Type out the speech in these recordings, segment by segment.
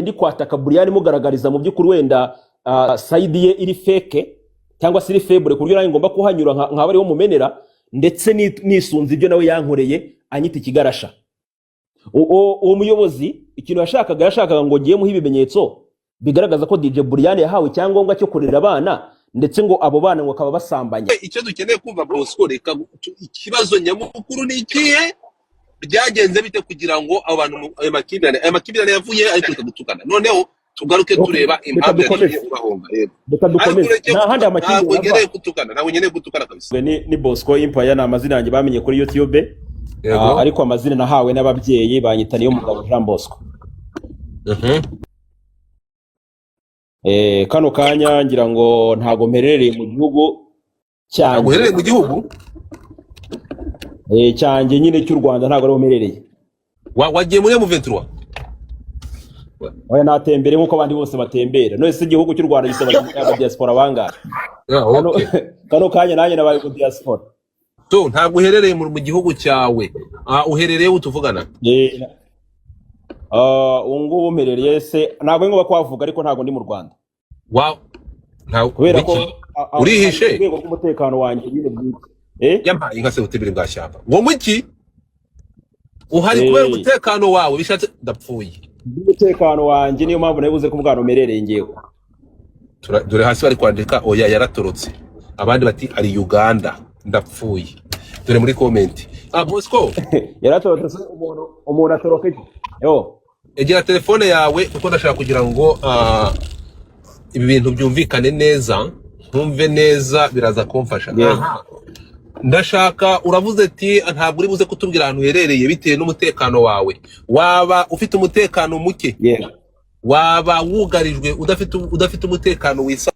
ndi kwataka Brian mugaragariza mu by'ukuri wenda side ye iri fake cyangwa se iri faible ku buryo nawe ngomba kuhanyura nkaba ariho mumenera ndetse nisunze ibyo nawe yankoreye anyita ikigarasha. Uwo muyobozi ikintu yashakaga ngo ngiye muha ibimenyetso bigaragaza ko DJ Brian yahawe icyangombwa cyo kurera abana ndetse ngo abo bana ngo akaba basambanya. Icyo dukeneye kumva Bosco, reka ikibazo nyamukuru ni ikihe, byagenze bite kugira ngo abantu ayo makimbirane yavuye ariko gutukana, noneho tugaruke tureba impamvu yagiye ubahonga. Reka dukomeze nta handi amakimbirane gutukana, ntawe nkeneye gutukana kabisa. Ni Bosco Empire na amazina yanjye bamenye kuri YouTube, ariko amazina nahawe n'ababyeyi banyitaniye umugabo Jean Bosco. Kano kanya ngira ngo ntago mperereye mu gihugu cyanjye. Uherereye mu gihugu cyanjye nyine cy'u Rwanda, ntago ari umerereye. Wagiye muri M23? Oya, natembere nkuko abandi bose batembera. None se igihugu cy'u Rwanda gisaba diaspora bangara. Kano kanya nanjye nabaye ku diaspora. So ntago uherereye mu gihugu cyawe, uherereye utuvugana? Ungu umerereye se ntago ngoba kwavuga, ariko ntago ndi mu Rwanda. Kubera ko urihishe rwego rw'umutekano wanjye nyine bwite. Yampaye inka se utebere bwa shyamba ngo muki uhari kubera umutekano wawe bishatse ndapfuye. Umutekano wanjye niyo mpamvu nabibuze kuvugana umerereye ngewe. Dore hasi bari kwandika oya yaratorotse, abandi bati ari Uganda ndapfuye. Dore muri comment Bosco yaratorotse umuntu atoroka iki? Egera telefone yawe kuko ndashaka kugira ngo ibi bintu byumvikane neza, ntumve neza, biraza kumfasha. Ndashaka uravuze ati ntabwo uri buze kutubwira ahantu uherereye bitewe n'umutekano wawe. Waba ufite umutekano muke? Waba wugarijwe udafite umutekano wisa?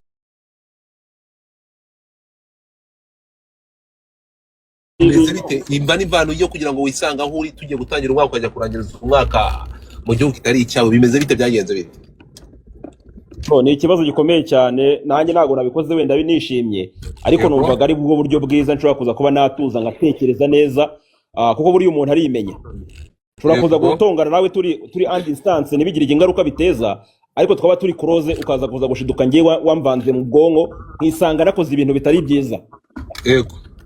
Bite imba n'imvano yo kugira ngo wisanga nk'uri tugiye gutangira umwaka ukajya kurangiriza umwaka mu gihugu kitari icyawe, bimeze bite, byagenze bite? Ni ikibazo gikomeye cyane, nanjye ntago nabikoze wenda binishimye, ariko numvaga ari bwo buryo bwiza nshobora kuza kuba natuza ngatekereza neza, kuko buri umuntu arimenya. Turakuza gutongana nawe turi and instance nibigirije ingaruka biteza, ariko twaba turi close ukaza kuza gushiduka ngiye wamvanze mu bwonko nkisanga nakoze ibintu bitari byiza.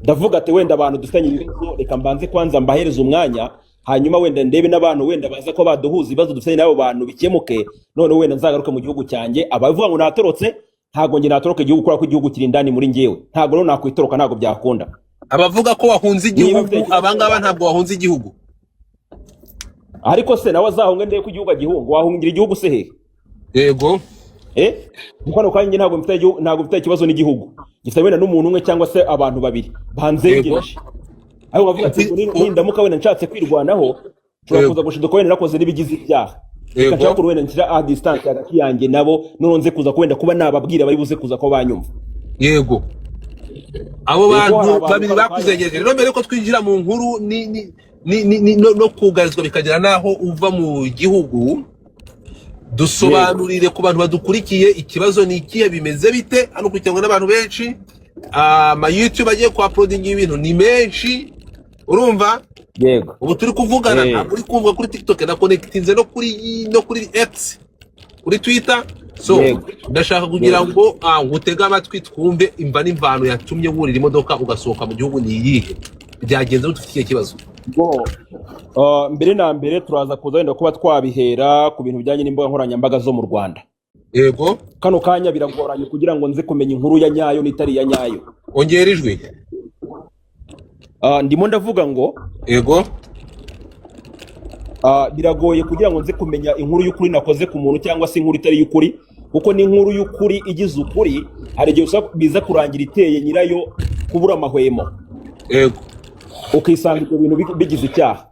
Ndavuga ati wenda abantu dufitanye ibibazo, reka mbanze kwanza mbahereza umwanya, hanyuma wenda ndebe n'abantu wenda baza ko baduhuza ibibazo dufitanye n'abo bantu bikemuke, none wenda nzagaruke mu gihugu cyanjye. Abavuga ngo natorotse, ntago nge natoroke igihugu kubera ko igihugu kiri indani muri ngewe, ntago rero nakwitoroka, ntago byakunda. Abavuga ko wahunze igihugu, abangaba ntabwo wahunze igihugu. Ariko se nawe azahunga ndeye ko igihugu agihunga, wahungira igihugu se he? Kuko kandi ntago mfite ikibazo n'igihugu, gifite wenda n'umuntu umwe cyangwa se abantu babiri banzengereje. Aho bavuga ati nindamuka wenda nshatse kwirwanaho, turakuza gushiduka wenda nakoze n'ibigize ibyaha. Nshaka ko wenda nshyira a distance hagati yanjye nabo, nonze kuza kwenda kuba nababwira bari buze kuza ko banyumva. Abo bantu babiri bakuzengereje. Rero mbere ko twinjira mu nkuru no kugarizwa bikagera naho uva mu gihugu, dusobanurire ku bantu badukurikiye ikibazo ni ikihe, bimeze bite hano kucyangwa n'abantu benshi. YouTube agiye ku uploading ibintu ni menshi, urumva? Ubu turi kuvugana ntabwo uri kumva kuri TikTok, na connectinze no kuri X, kuri Twitter. So ndashaka kugira ngo ngutega amatwi twumve imva n'imvano yatumye wurira imodoka ugasohoka mu gihugu ni iyihe, byagenze ufite ikibazo. Mbere na mbere turaza kuza wenda kuba twabihera ku bintu bijyanye n'imbuga nkoranyambaga zo mu Rwanda. Kano kanya biragoranye kugira ngo nze kumenya inkuru ya nyayo n'itari ya nyayo. Ongera ijwi. Ndimo ndavuga ngo biragoye kugira ngo nze kumenya inkuru y'ukuri nakoze ku muntu cyangwa se inkuru itari y'ukuri, kuko ni inkuru y'ukuri igize ukuri hari igihe biza kurangira iteye nyirayo kubura amahwemo. Ukisanga ibyo bintu bigize icyaha.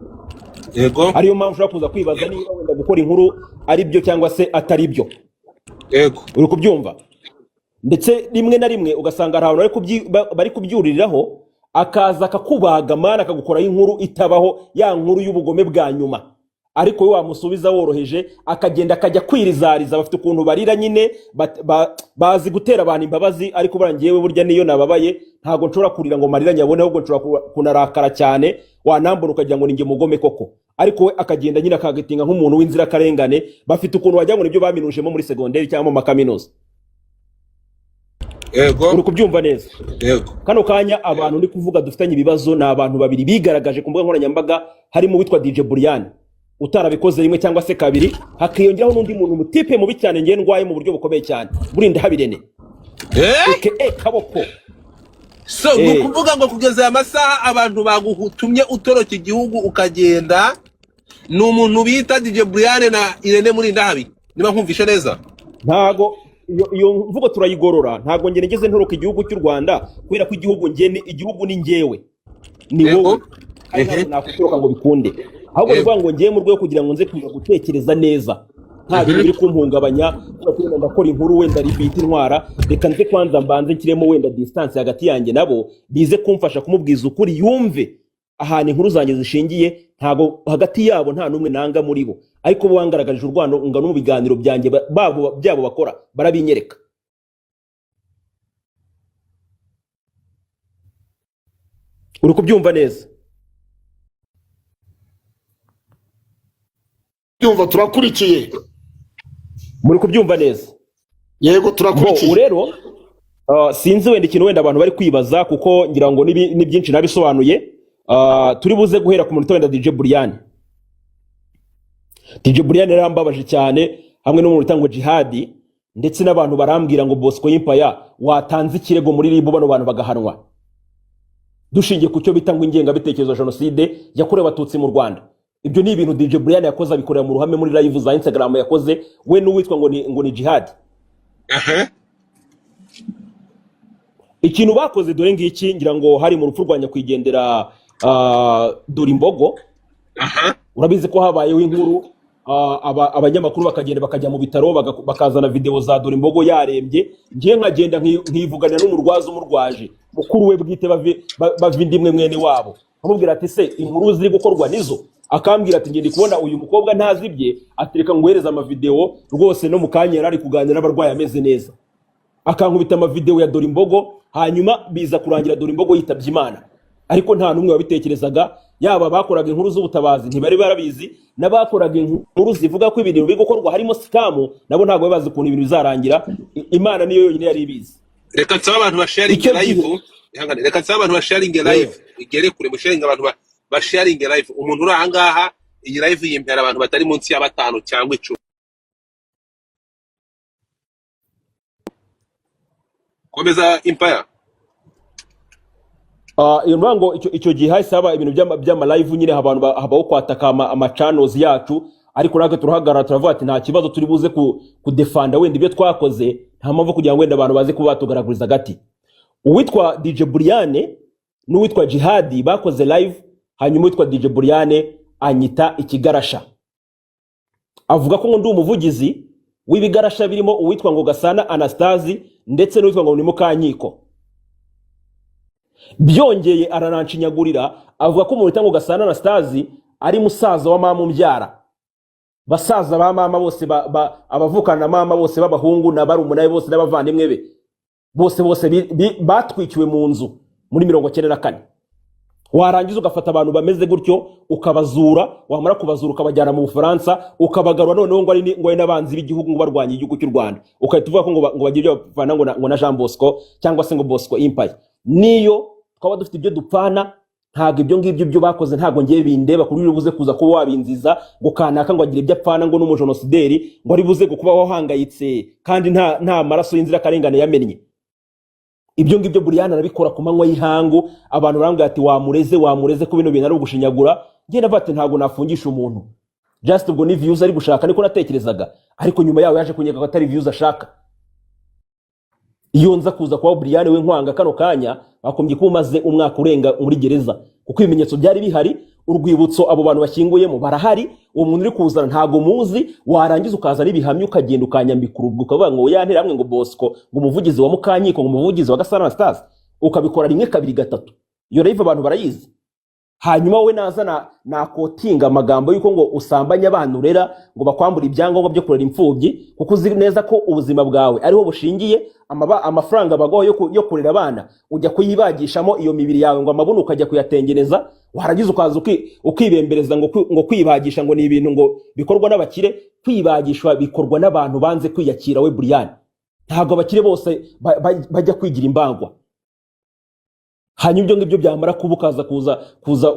Ariyo mpamvu ushobora kuza kwibaza niba wenda gukora inkuru ari byo cyangwa se atari byo. Uri kubyumva? Ndetse rimwe na rimwe ugasanga abantu bari kubyuririraho, akaza akakubaga mana akagukoraho inkuru itabaho, ya nkuru y'ubugome bwa nyuma. ariko we wamusubiza woroheje akagenda akajya kwirizariza. Bafite ukuntu barira nyine bazi gutera abantu imbabazi, ariko barangiyewe burya niyo nababaye ntago nshobora kurira ngo marira nyabone, ahubwo nshobora kunarakara cyane, wanambona ukagira ngo ninjye mugome koko, ariko we akagenda nyine akagatinga nk'umuntu w'inzira karengane. Bafite ukuntu wagira ngo nibyo baminujemo muri segonderi cyangwa mu makaminuza. Yego uri kubyumva neza. Yego kano kanya abantu ndi kuvuga dufitanye ibibazo ni abantu babiri bigaragaje ku mbuga nkoranyambaga, harimo witwa DJ Brian utarabikoze rimwe cyangwa se kabiri, hakiyongeraho n'undi muntu mutipe mubi cyane ngiye ndwaye mu buryo bukomeye cyane, Burinda Habirene kaboko. So nukuvuga ngo kugeza aya masaha abantu bagutumye utoroka igihugu ukagenda ni umuntu bita DJ Brian na Irene Murinda Habi, niba nkumvishe neza? Ntago iyo mvugo turayigorora, ntago nge nigeze ntoroka igihugu cy'u Rwanda kubera ko igihugu ni njyewe, ni wowe nakutoroka ngo bikunde, ahubwo bivuga ngo ngiye mu rwego kugira ngo nze kuza gutekereza neza, nta bintu biri kumpungabanya. Kuko ndakora inkuru wenda ribita intwara, reka nze kwanza mbanze nshyiremo wenda distance hagati yanjye nabo, bize kumfasha kumubwiza ukuri yumve ahantu inkuru zanjye zishingiye. Ntago hagati yabo nta numwe nanga muri bo, ariko bo wangaragarije urwano ngano mu biganiro byanjye byabo bakora barabinyereka. Uri kubyumva neza? Byumva turakurikiye. Muri kubyumva neza? Yego turakurikiye. Rero sinzi wenda ikintu wenda abantu bari kwibaza, kuko ngira ngo ni byinshi nabisobanuye. Turi buze guhera ku muntu wenda DJ Brian. DJ Brian yarambabaje cyane, hamwe no mu rutango Jihad, ndetse n'abantu barambwira ngo Bosco Empire watanze ikirego muri ribu bano bantu bagahanwa, dushingiye ku cyo bita ngo ingenga bitekerezo genocide yakorewe abatutsi mu Rwanda. Ibyo ni ibintu DJ Brian yakoze, abikorera mu ruhame muri live za Instagram yakoze we n'uwitwa ngo ni Jihad. Ikintu bakoze dore ngiki, ngira ngo hari mu rupfu rwanya kwigendera Dorimbogo. Urabizi ko habayeho inkuru, abanyamakuru bakagenda bakajya mu bitaro bakazana video za Dorimbogo yarembye, ngiye nkagenda nkivuganira n'umurwaza umurwaje mukuru we bwite bavindimwe mwene wabo, amubwira ati se inkuru ziri gukorwa nizo? Akambwira ati ngende kubona uyu mukobwa ntazibye, atereka ngwereza amavideo rwose, no mukanyera ari kuganira n'abarwayi ameze neza, akankubita amavideo ya Dorimbogo. Hanyuma biza kurangira Dorimbogo yitabye Imana, ariko nta numwe wabitekerezaga. Yaba bakoraga inkuru z'ubutabazi ntibari barabizi, n'abakoraga inkuru zivuga ko ibintu biri gukorwa harimo scam nabo ntago bazi ukuntu ibintu bizarangira. Imana niyo yonyine yari ibizi. Reka nsaba abantu basharinge live, reka nsaba abantu basharinge live, igere kure musharinge abantu basharinge live. Umuntu uri ahangaha iyi live yimpera abantu batari munsi ya 5 cyangwa 10. Komeza Empire. Iyo mbango icyo gihe hasaba ibintu by'ama live nyine, abantu habaho kwataka ama channels yacu, ariko natwe turahagarara turavuga ati nta kibazo, turi buze kudefanda wenda ibyo twakoze, nta mpamvu kugira ngo wenda abantu baze kuba batugaraguriza gati. Uwitwa DJ Brian n'uwitwa Jihad bakoze live, hanyuma uwitwa DJ Brian anyita ikigarasha, avuga ko ngo ndi umuvugizi w'ibigarasha birimo uwitwa ngo Gasana Anastasi ndetse n'uwitwa ngo ni Mukanyiko. Byongeye aranancinyagurira, avuga ko umuntu utango Gasana Anastasi ari musaza wa mama umbyara. Basaza ba mama bose abavukana na mama bose b'abahungu na barumunaye bose n'abavandimwe be bose batwikiwe mu nzu muri 1994. Warangiza ugafata abantu bameze gutyo ukabazura, wamara kubazura ukabajyana mu Bufaransa, ukabagarura noneho ngo ari n'abanzi b'igihugu ngo barwanye igihugu cy'u Rwanda, ukahita uvuga ko ngo bagire bapfana ngo na Jean Bosco cyangwa se ngo Bosco Empire. Niyo twaba dufite ibyo dupfana, ntago ibyo ngibyo byo bakoze ntago ngiye bindeba kuri buze kuza ko wabinziza ngo kanaka ngo agire ibyo apfana ngo n'umujenosideri ngo ari buze kuba wahangayitse kandi nta maraso y'inzira karengane yamennye. Ibyo ngibyo Brian arabikora ku manywa y'ihangu, abantu barambwira ati wamureze ko bino bintu ari ugushinyagura. Ngiye navate ntago nafungisha umuntu, just ubwo ni views ari gushaka, niko natekerezaga, ariko nyuma yawe yaje kunyega ko atari views ashaka. Iyo nza kuza kwa Brian we nkwanga kano kanya bakombye kumaze umwaka urenga muri gereza, kuko ibimenyetso byari bihari, urwibutso abo bantu bashyinguyemo barahari, uwo muntu uri kuzana ntago muzi, warangiza ukaza n'ibihamya ukagenda ukanyambika urubwo ukavuga ngo yantera hamwe ngo Bosco ngo umuvugizi wa Mukanyiko ngo umuvugizi wa Gasana Anastasi, ukabikora rimwe kabiri gatatu. Iyo live abantu barayizi. hanyuma wowe naza nakotinga amagambo yuko ngo usambanye abana urera ngo bakwambura ibyangombwa byo kurera imfubyi, kuko uzi neza ko ubuzima bwawe ariho bushingiye, amafaranga bagoye yo kurera abana ujya kuyibagishamo iyo mibiri yawe ngo amabuno ukajya kuyatengeneza, waragize ukaza ukibembereza ngo kwibagisha ngo ni ibintu ngo bikorwa n'abakire. Kwibagishwa bikorwa n'abantu banze kwiyakira. We Brian, ntabwo abakire bose bajya kwigira imbangwa. Hanyuma ibyo ngibyo byamara kuba ukaza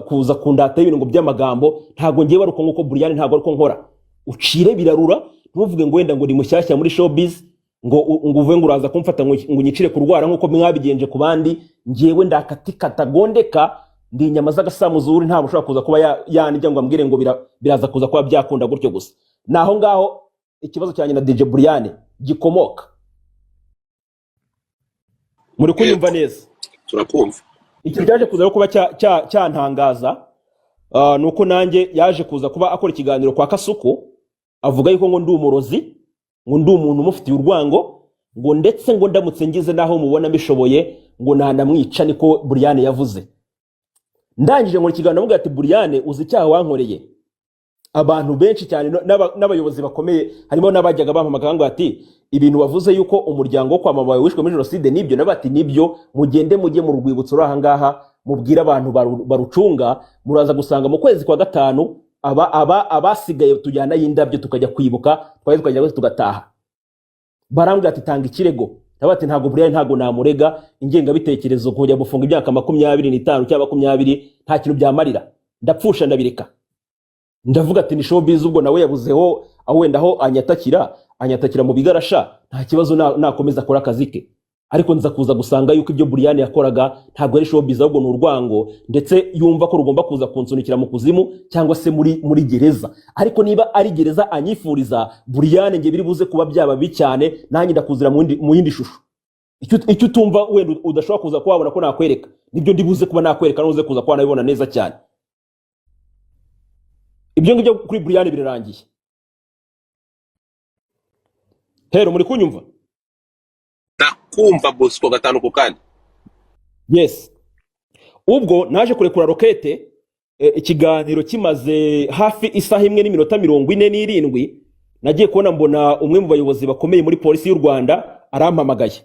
kuza kundata ibintu ngo by'amagambo, ntabwo ngiye baruko nguko Brian, ntabwo aruko nkora. Ucire birarura, ntuvuge ngo wenda ngo ni mushyashya muri showbiz, ngo uvuge ngo uraza kumfata ngo unyicire kurwara nkuko mwabigenje ku bandi. Ngiyewe ndakatikata gondeka, ndi inyama z'agasamuzuri, ntabwo ushobora kuza kuba yanijya ngo ambwire ngo biraza kuza kuba byakunda gutyo gusa. Naho ngaho ikibazo cyanjye na DJ Brian gikomoka. Muri kunyumva neza? Turakumva. Iki cyaje kuza kuba cyantangaza nuko nanjye yaje kuza kuba akora ikiganiro kwa Kasuku, avuga yuko ngo ndi umurozi, ngo ndi umuntu umufitiye urwango, ngo ndetse ngo ndamutse ngize naho mubona mbishoboye ngo nanamwica, niko Brian yavuze. Ndangije ngo ikiganiro avuga ati Brian, uzi icyaha wankoreye. Abantu benshi cyane n'abayobozi bakomeye harimo n'abajyaga bampamagara ngo ati ibintu wavuze yuko umuryango wo kwa mama wawe wishwe muri jenoside nibyo, nabati nibyo, mugende mujye mu rwibutso ruri ahangaha mubwira abantu barucunga, muraza gusanga mu kwezi kwa gatanu abasigaye tujyana y'indabyo tukajya kwibuka, tukajya tugataha. Barambwira ati tanga ikirego. Nabati ntago Brian, ntago namurega, ingengabitekerezo kujya gufunga imyaka 25 cyangwa 20 nta kintu byamarira, ndapfusha ndabireka. Ndavuga ati ni showbiz, ubwo nawe yabuzeho wenda aho anyatakira mu bigarasha, nta kibazo nakomeza akora akazi ke. Ariko nza kuza gusanga yuko ibyo Brian yakoraga ntabwo ari showbiz, ahubwo ni urwango, ndetse yumva ko rugomba kuza kunsunikira mu kuzimu cyangwa se muri gereza. Ariko niba ari gereza anyifuriza Brian, nge biri buze kuba byaba bicyane, nanjye ndakuzira mu yindi shusho. Icyo utumva wenda udashobora kuza kuhabona ko nakwereka, nibyo ndibuze kuba nakwereka, nuze kuza kuba nabibona neza cyane. Ibyo ngibyo kuri Brian birarangiye. Hero, muri kunyumva? Ndakumva Bosco gatanu ku kandi. Yes. Ubwo naje kurekura rokete, ikiganiro kimaze hafi isaha imwe n'iminota 47, nagiye kubona mbona umwe mu bayobozi bakomeye muri polisi y'u Rwanda arampamagaye.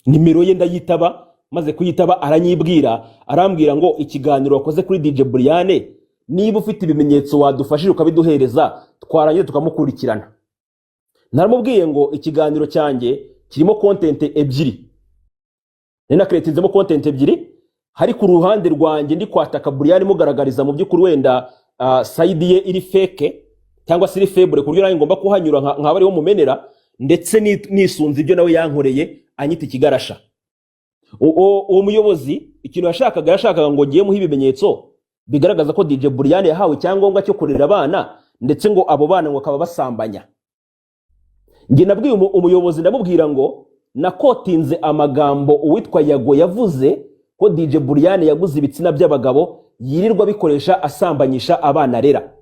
Nimero ye ndayitaba, maze kuyitaba aranyibwira, arambwira ngo ikiganiro wakoze kuri DJ Brian, niba ufite ibimenyetso wadufashije ukabiduhereza twarangiye tukamukurikirana. Naramubwiye ngo ikiganiro cyanjye kirimo content ebyiri, nena creatinzemo content ebyiri, hari ku ruhande rwanjye ndi kwataka Brian mugaragariza mu by'ukuri wenda side ye iri fake cyangwa se iri faible, kuryo nayo ngomba kuhanyura nkaba ari wo mumenera, ndetse nisunze ibyo nawe yankoreye anyita ikigarasha. Uwo muyobozi ikintu yashakaga ngo ngiye muha ibimenyetso bigaragaza ko DJ Brian yahawe icyangombwa cyo kurera abana, ndetse ngo abo bana ngo akaba basambanya. Nge nabwiye umuyobozi ndamubwira ngo nakotinze amagambo uwitwa Yago yavuze ko DJ Brian yaguze ibitsina by'abagabo yirirwa bikoresha asambanyisha abana rera.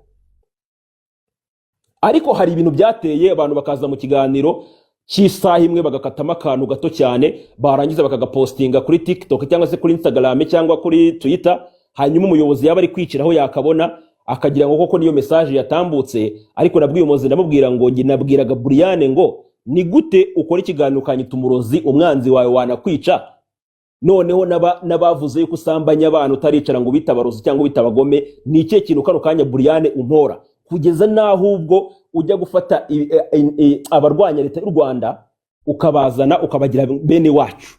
Ariko hari ibintu byateye abantu bakaza mu kiganiro cy'isaha imwe bagakatama akantu gato cyane, barangiza bakagapostinga kuri TikTok cyangwa se kuri Instagram cyangwa kuri Twitter, hanyuma umuyobozi yaba ari kwiciraho yakabona akagira ngo koko niyo message yatambutse. Ariko nabwiye umuyobozi ndamubwira ngo ngi nabwiraga Brian ngo ni gute ukora ikiganiro kanyita umurozi, umwanzi wawe wanakwica, noneho nabavuze yuko usambanya abantu utaricara ngo bitabarozi cyangwa bitabagome, ni ikihe kintu kano kanya Brian untora, kugeza naho ubwo ujya gufata abarwanya leta y'u Rwanda ukabazana ukabagira bene wacu,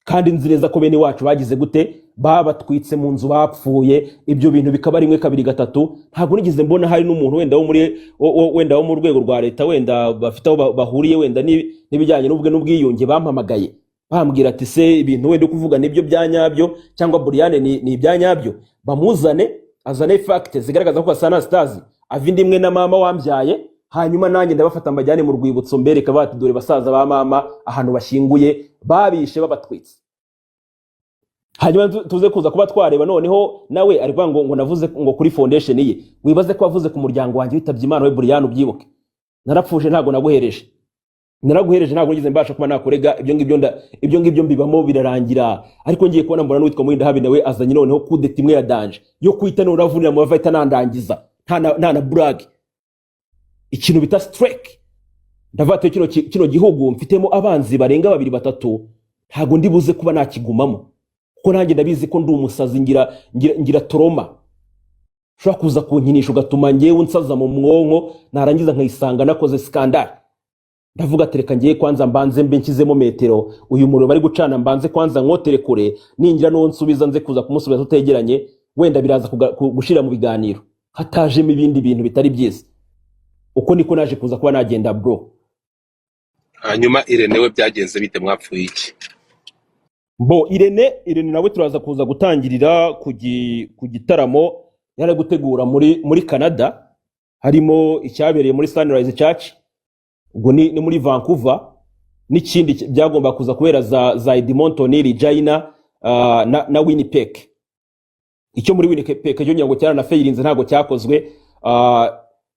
kandi nzireza ko bene wacu bagize gute, babatwitse mu nzu bapfuye. Ibyo bintu bikaba rimwe kabiri gatatu. Ntabwo nigize mbona hari n'umuntu wenda wo mu rwego rwa leta wenda bafite aho bahuriye wenda n'ibijyanye n'ubwe n'ubwiyunge bampamagaye bambwira ati se ibintu wenda kuvuga nibyo byanyabyo cyangwa Brian ni ibyanyabyo, bamuzane azane fact zigaragaza ko Asana Stars avindi imwe na mama wambyaye, hanyuma nanjye ndabafata mbajyane mu rwibutso mbereka bati dore basaza ba mama ahantu bashyinguye babishe babatwitse. Hanyuma tuze kuza kuba twareba noneho nawe ari kuvuga ngo navuze ngo kuri foundation ye, wibaze ko wavuze ku muryango wanjye witabye Imana we Brian ubyibuke. Narapfuje ntago naguhereje. naraguhereje ntabwo ngize mbasha kuba nakorega ibyo ngibyo mbibamo birarangira, ariko ngiye kubona mbona n'uwitwa Murinda Habi nawe azanye noneho kudeta imwe ya danje yo kwita no ravunira mu bavita nandangiza nta na brag, ikintu bita strike. Ndavate kino gihugu mfitemo abanzi barenga 2-3, ntago ndibuze kuba nakigumamo kuko nanjye ndabizi ko ndi umusazi ngira trauma ushobora kuza kunkinisha ugatuma ngewe nsaza mu mwonko narangiza nkayisanga nakoze scandal. Ndavuga tereka ngiye kwanza mbanze mbe nkizemo metero, uyu muriro bari gucana mbanze kwanza nkotere kure, ningira no nsubiza nze kuza kumusubiza tutegeranye, wenda biraza gushira mu biganiro hatajemo ibindi bintu bitari byiza. Uko niko naje kuza kuba nagenda bro. Hanyuma Irene we byagenze bite, mwapfuye iki? Irene nawe turaza kuza gutangirira ku gitaramo yari gutegura muri Canada, harimo icyabereye muri Sunrise Church, ubwo ni muri Vancouver, n'ikindi byagomba kuza kubera za Edmonton, Regina na Winnipeg. Icyo muri Winnipeg cyo nyango cyara na failinze ntago cyakozwe.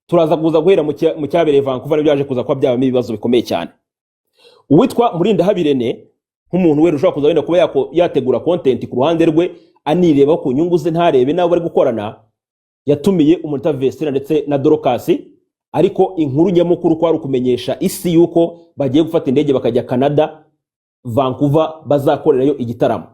Turaza kuza guhera mu cyabereye Vancouver n'ibyaje kuza kwa byabamo ibibazo bikomeye cyane. Uwitwa Murinda Habirene nk'umuntu wera ushobora kuza wenda kuba yategura content ku ruhande rwe anireba ku nyungu ze ntarebe nabo bari gukorana, yatumiye umunita Vestina ndetse na Dorcas, ariko inkuru nyamukuru kwari kumenyesha isi yuko bagiye gufata indege bakajya Canada, Vancouver, bazakorerayo igitaramo.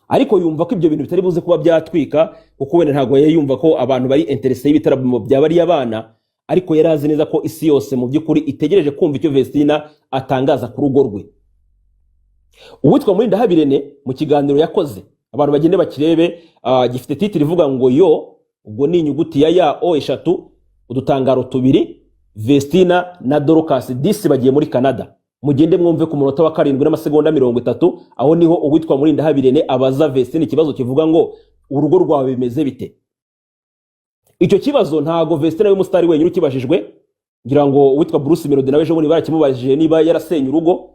Ariko yumva ko ibyo bintu bitari buze kuba byatwika kuko wenda ntago yumva ko abantu bari interesse y'ibitaramo byabari abana, ariko yarazi neza ko isi yose mu by'ukuri itegereje kumva icyo Vestina atangaza ku rugo rwe. Uwitwa Murinda Habirene mu kiganiro yakoze, abantu bagende bakirebe, gifite titre ivuga ngo yo, ubwo ni inyuguti ya o 3, udutangaro 2, Vestina na Dorcas disi bagiye muri Canada. Mugende mwumve ku munota wa 7 n'amasegonda 30, aho niho uwitwa Murinda Habirene abaza Vestina ikibazo kivuga ngo urugo rwawe bimeze bite. Icyo kibazo ntago Vestina y'umusitari wenyine ukibajijwe, ngira ngo uwitwa Bruce Melody nawe ejo muri barakimubajije niba yarasenye urugo.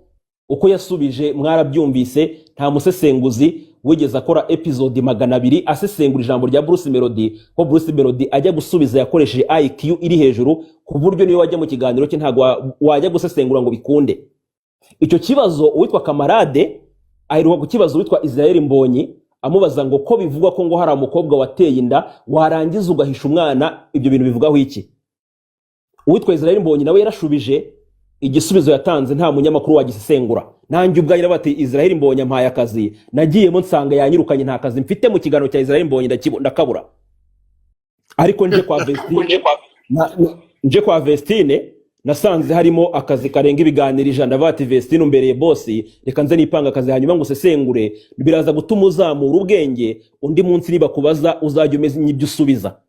Uko yasubije mwarabyumvise, nta musesenguzi wigeze akora episode 200 asesengura ijambo rya Bruce Melody, ko Bruce Melody ajya gusubiza yakoresheje IQ iri hejuru ku buryo niyo wajya mu kiganiro cye ntago wajya gusesengura ngo bikunde. Icyo kibazo uwitwa Kamarade aheruka kukibazo uwitwa Israel Mbonyi, amubaza ngo ko bivugwa ko ngo hari umukobwa wateye inda warangiza ugahisha umwana, ibyo bintu bivugaho iki? Uwitwa Israel Mbonyi nawe yarashubije, igisubizo yatanze nta munyamakuru wagisesengura. Nanjye ubwayira bati Israel Mbonyi ampaye akazi, nagiyemo nsanga yanyirukanye nta kazi mfite mu kiganiro cya Israel Mbonyi ndakabura. Ariko nje kwa Vestine nasanze harimo akazi karenga ibiganiro 100. Ndavati Vestine umbereye boss, reka nze nipanga akazi hanyuma ngo sesengure, biraza gutuma uzamura ubwenge, undi munsi niba kubaza uzajya umeze n'ibyo usubiza.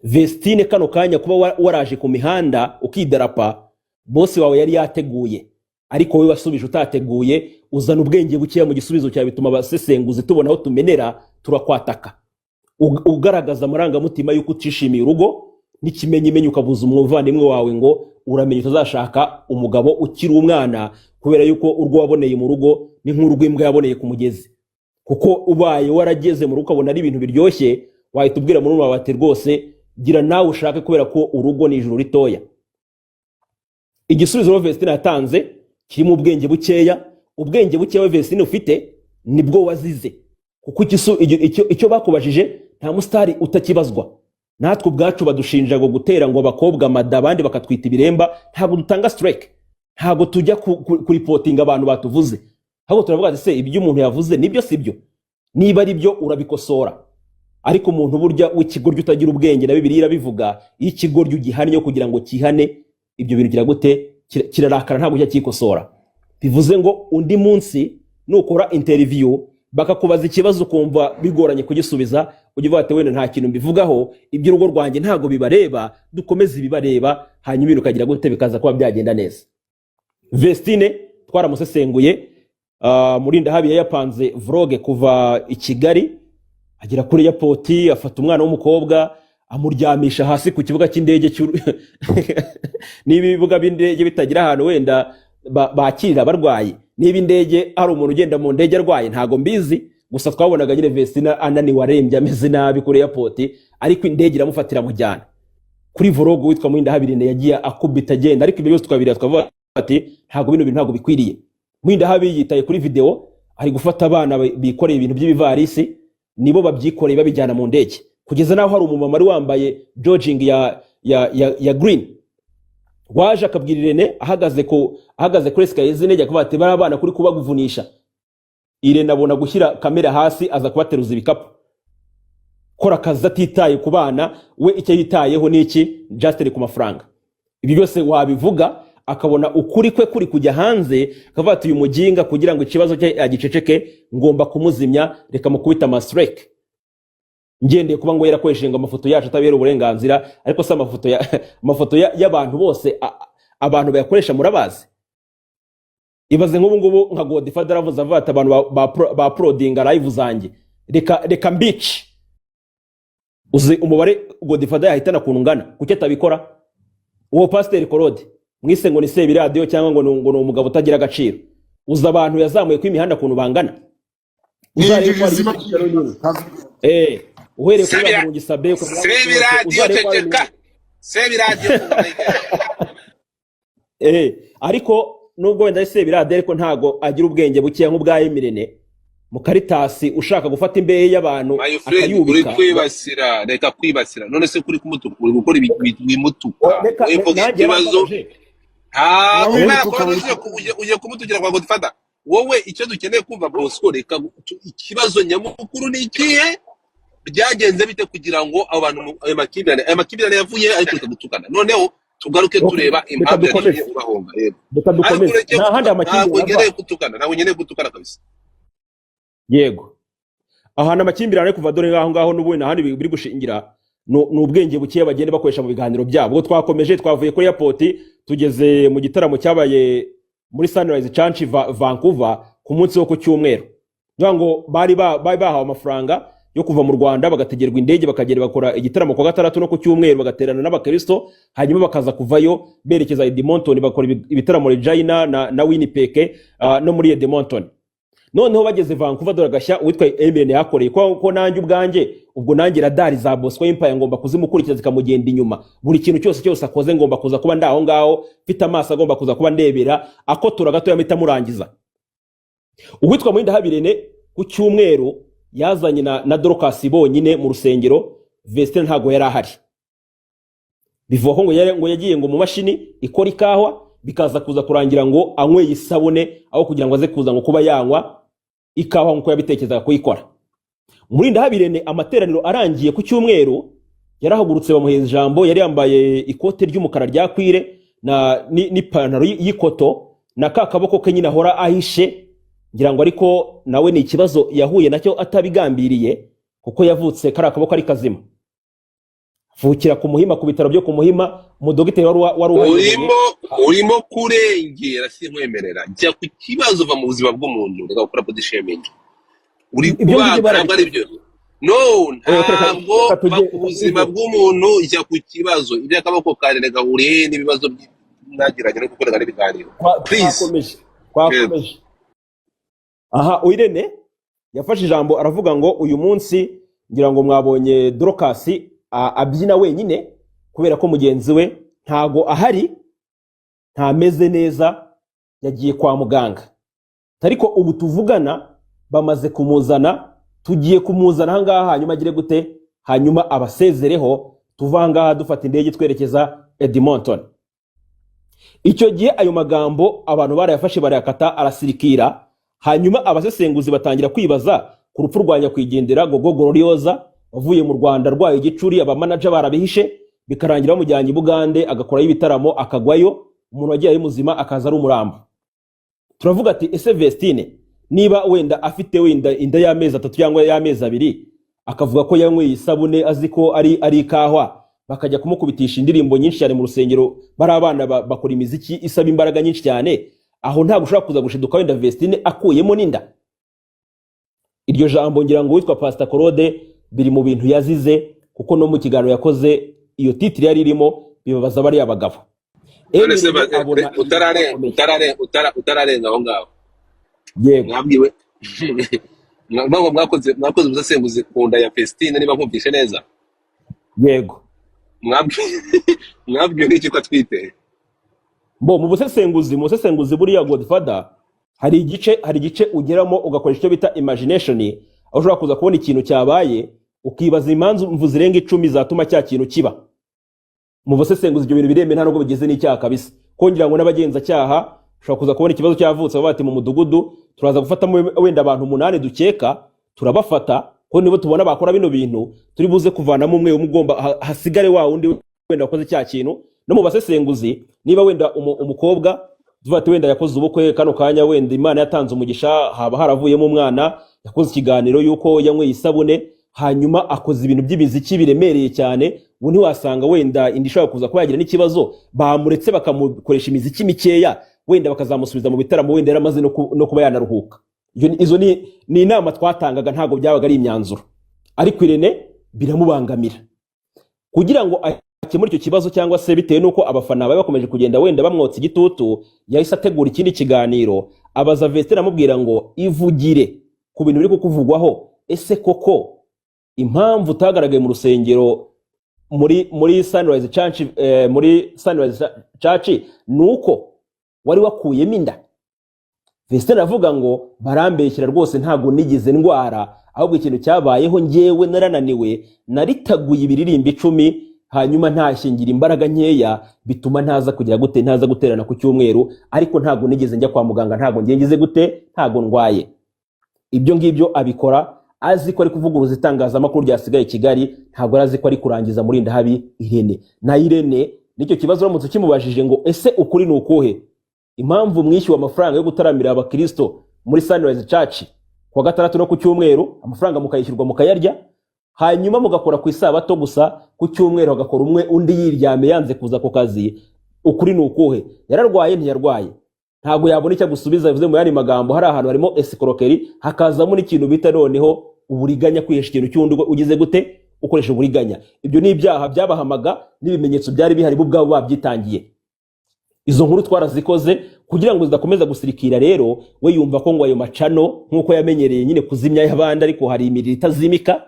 Vestine kano kanya kuba waraje ku mihanda ukidarapa, boss wawe yari yateguye, ariko wewe wasubije utateguye, uzana ubwenge bukeya mu gisubizo cyawe, bituma abasesenguzi tubona aho tumenera turakwataka. Ugaragaza amuranga mutima yuko utishimiye urugo, n'ikimenyimenyi ukabuza umuvandimwe wawe ngo uramenye utazashaka umugabo ukiri umwana, kubera yuko urwo waboneye mu rugo ni nk'urw'imbwa yaboneye ku mugezi. Kuko ubaye warageze mu rugo ukabona ari ibintu biryoshye, wahita ubwira muri umwe bati rwose gira nawe ushake, kubera ko urugo ni ijuru ritoya. Igisubizo Vestina yatanze kirimo ubwenge bukeya. Ubwenge bukeya Vestina ufite nibwo wazize, kuko icyo bakubajije nta mustari utakibazwa. Natwe ubwacu badushinja ngo gutera ngo abakobwa mada, abandi bakatwita ibiremba. Ntabwo dutanga strike, ntabwo tujya kuripotinga abantu batuvuze, ahubwo turavuga ati se ibyo umuntu yavuze nibyo sibyo, niba ari byo urabikosora. Ariko umuntu burya w'ikigoryo utagira ubwenge, na Bibiliya irabivuga, iyo ikigoryo gihannye kugira ngo kihane, ibyo bintu kiragute kirarakara ntabwo cyakikosora. Bivuze ngo undi munsi nukora interview bakakubaza ikibazo kumva bigoranye kugisubiza, ugivuga ati wenda nta kintu mbivugaho, ibyo urugo rwanjye ntago bibareba, dukomeze bibareba, hanyuma ibintu kagira gute bikaza kuba byagenda neza. Vestine twaramusesenguye, Murinda Habi yapanze vlog kuva i Kigali agera kuri airport, afata umwana w'umukobwa amuryamisha hasi ku kibuga cy'indege n'ibibuga b'indege bitagira ahantu wenda bakirira abarwayi. Niba indege ari umuntu ugenda mu ndege arwaye ntago mbizi, gusa twabonaga nyine Vestina ananiwe arembye ameze nabi kuri airport, ariko indege iramufatira mujyana. Kuri vlog witwa Murinda Habirene yagiye akubita agenda, ariko ibyo byose twabiriya twavuga ati ntago bino bintu ntago bikwiriye. Mwinda habi yitaye kuri video ari gufata abana bikoreye ibintu by'ibivarisi nibo babyikoreye babijyana mu ndege kugeza naho hari umumama ari wambaye jogging ya green waje akabwira Irene ahagaze kuri escalier z'indege akavuga ati bari abana kuri kubaguvunisha. Irene abona gushyira kamera hasi aza kubateruza ibikapu kora akazi atitaye ku bana we icyo yitayeho niki just ku mafaranga. Ibi byose wabivuga akabona ukuri kwe kuri kujya hanze akavuga ati uyu muginga kugira ngo ikibazo cye agiceceke ngomba kumuzimya reka mukubita mastrike ngendeye kuba ngo yarakoresheje ngo amafoto yacu atabera uburenganzira ariko se amafoto y'abantu bose abantu bayakoresha murabazi. Ibaze nk'ubu ngubu nka Godfather aravuze avuga ati abantu ba uploadinga live zanjye reka mbici uzi umubare Godfather yahitana kuntu ngana kuki atabikora. Uwo Pasteur Claude mwise ngo ni Sebi Radio cyangwa ngo ni umugabo utagira agaciro. Uza abantu yazamuye ku imihanda kuntu bangana. Uzarebe uhere kuri Burungi Sabe ko Sebi Radio ceceka Sebi Radio ariko nubwo wenda Sebi Radio ariko ntago agira ubwenge bukiye nk'ubwa Emirene mu Karitasi ushaka gufata imbehe y'abantu akayubika. Uri kwibasira reka kwibasira none se kuri kumutuka uri gukora ibimutuka ikibazo uje kumutugira kwa Godfather. Wowe icyo dukeneye kumva Bosco reka ikibazo nyamukuru ni ikihe byagenze bite kugira ngo abantu ayo makimbirane yavuye ariko tukagutukana noneho tugaruke tureba impamvu yagiye ubahonga. Reka dukomeze nta handi amakimbirane kutukana nawe nyene gutukana kabisa. Yego ahana amakimbirane kuva dore ngaho n'ubundi ahandi biri gushingira n'ubwenge bukiye bagende bakoresha mu biganiro byabo. Twakomeje twavuye kuri airport tugeze mu gitaramo cyabaye muri Sunrise Church Vancouver ku munsi wo ku cyumweru. Ngo bari bahawe amafaranga yo kuva mu Rwanda bagategerwa indege bakagera bakora igitaramo kwa gatandatu no ku cyumweru bagaterana n'abakristo hanyuma bakaza kuvayo berekeza Edmonton bakora ibitaramo Regina na Winnipeg no muri Edmonton. Noneho bageze Vancouver dore gashya witwa Emirene yakoreye ko nanjye ubwanjye ubwo nanjye radari za Bosco Empire ngomba kuzimukurikiza zikamugenda inyuma buri kintu cyose akoze ngomba kuza kuba ndaho ngaho mfite amaso agomba kuza kuba ndebera akotora gato yamita murangiza. Uwitwa Mwinda Habirene ku cyumweru yazanye na Dorcas bonyine mu rusengero. Vestin ntago yari ahari bivuga ngo yagiye ngo mu mashini ikora ikahwa bikaza kuza kurangira ngo anywe isabune aho kugira ngo aze kuza ngo kuba yanywa ikawa nkuko yabitekerezaga kuyikora. Mwinda Habirene amateraniro arangiye ku cyumweru yarahagurutse bamuheza ijambo yari yambaye ikote ry'umukara rya kwire ni pantaro y'ikoto na kakaboko ke nyine ahora ahishe ngira ngo ariko nawe ni ikibazo yahuye nacyo atabigambiriye kuko yavutse kari akaboko ari kazima. Vukira ku Muhima ku bitaro byo ku Muhima mu dogiteri wari urimo kurengera sinkwemerera njya ku kibazo va mu buzima bw'umuntu reka gukora body shaming uri kubaka ari byo ntabwo ku buzima bw'umuntu ijya ku kibazo ibyo akaboko kare reka ure n'ibibazo nagiranye no gukorera ibiganiro please twakomeje. Aha Irene yafashe ijambo aravuga ngo uyu munsi ngira ngo mwabonye Dorcas abyina wenyine kubera ko mugenzi we ntago ahari ntameze neza yagiye kwa muganga. Ariko ubu tuvugana bamaze kumuzana tugiye kumuzana ahangaha hanyuma agire gute hanyuma abasezereho tuvanga dufata indege twerekeza Edmonton. Icyo gihe ayo magambo abantu barayafashe barayakata arasirikira hanyuma abasesenguzi batangira kwibaza ku rupfu rwa nyakwigendera Gogo Gloriosa wavuye mu Rwanda rwaye igicuri abamanager barabihishe bikarangira bamujyanye i Bugande agakora ibitaramo akagwayo umuntu wagiye ari muzima akaza ari umurambo. Turavuga ati ese Vestine niba wenda afite wenda inda y'amezi 3 cyangwa y'amezi 2 akavuga ko yanyweye isabune aziko ari kahwa bakajya kumukubitisha indirimbo nyinshi cyane mu rusengero bari abana bakora imiziki isaba imbaraga nyinshi cyane aho nta gushaka kuza gushiduka wenda Vestine akuyemo ninda. Iryo jambo ngira ngo witwa Pastor Claude biri mu bintu yazize kuko no mu kiganiro yakoze iyo titre yari irimo bibabaza bari abagabo. Utararenga aho ngaho yego mwabwiwe ntabwo mwakoze ubusesenguzi ku nda ya Vestine niba nkumvishe neza. Yego mwabwiwe n'iki ko twite mu busesenguzi buriya Godfather hari igice ugeramo ugakoresha icyo bita imagination, aho ushobora kuza kubona ikintu cyabaye ukibaza impamvu zirenga 10 zatuma cya kintu kiba. Mu busesenguzi ibyo bintu bireme nta nubwo bigeze n'icyaha kabisa, kongera ngo n'abagenza cyaha ushobora kuza kubona ikibazo cyavutse bati mu mudugudu turaza gufata wenda abantu 8 dukeka, turabafata ko nibo tubona bakora bino bintu, turi buze kuvanamo umwe umugomba hasigare wa undi wenda wakoze cya kintu. No mu basesenguzi niba wenda umukobwa tuvate wenda yakoze ubukwe kano kanya, wenda Imana yatanze umugisha, haba haravuyemo umwana yakoze ikiganiro yuko yanyweye isabune, hanyuma akoze ibintu by'ibiziki biremereye cyane, ubu ntiwasanga wenda indi ishobora kuza kuba yagira n'ikibazo, bamuretse bakamukoresha imiziki mikeya, wenda bakazamusubiza mu bitaramo, wenda yaramaze no kuba yanaruhuka. Izo ni inama twatangaga, ntago byabaga ari imyanzuro, ariko Irene biramubangamira. Kugira ngo akemura icyo kibazo, cyangwa se bitewe nuko abafana bawe bakomeje kugenda wenda bamwotsa igitutu, yahise ategura ikindi kiganiro abaza Vestine amubwira ngo ivugire ku bintu biri kukuvugwaho, ese koko impamvu utagaragaye mu rusengero muri Sunrise Church, muri Sunrise Church nuko wari wakuyemo inda. Vestine avuga ngo barambeshyira rwose, ntago nigize ndwara, ahubwo ikintu cyabayeho njyewe narananiwe, naritaguye ibiririmba 10, hanyuma ntashingira imbaraga nkeya, bituma ntaza kugira gute, ntaza guterana ku cyumweru, ariko ntago nigeze njya kwa muganga, ntago ngize gute, ntago ndwaye. Ibyo ngibyo abikora azi ko ari kuvuguruza itangazamakuru ryasigaye Kigali, ntago arazi ko ari kurangiza muri Ndahabi Irene. Na Irene nicyo kibazo uramutse kimubajije ngo ese ukuri ni ukuhe, impamvu mwishyuwe amafaranga yo gutaramira abakristo muri Sunrise Church kwa gatandatu no ku cyumweru, amafaranga mukayishyurwa mukayarya, hanyuma mugakora ku isabato gusa, ku cyumweru hagakora umwe undi yiryame yanze kuza ku kazi, ukuri ni ukuhe? Yararwaye ntiyarwaye? Ntago yabona icyo gusubiza. Bivuze mu yandi magambo, hari ahantu harimo escroquerie, hakazamo n'ikintu bita noneho uburiganya, kwihesha ikintu cy'undi ugize gute, ukoresha uburiganya. Ibyo ni ibyaha byabahamaga, n'ibimenyetso byari bihari bo ubwabo babyitangiye. Izo nkuru twarazikoze kugira ngo zidakomeza gusirikira. Rero we yumva ko ngo ayo macano nkuko yamenyereye nyine kuzimya y'abandi, ariko hari imiriro itazimika,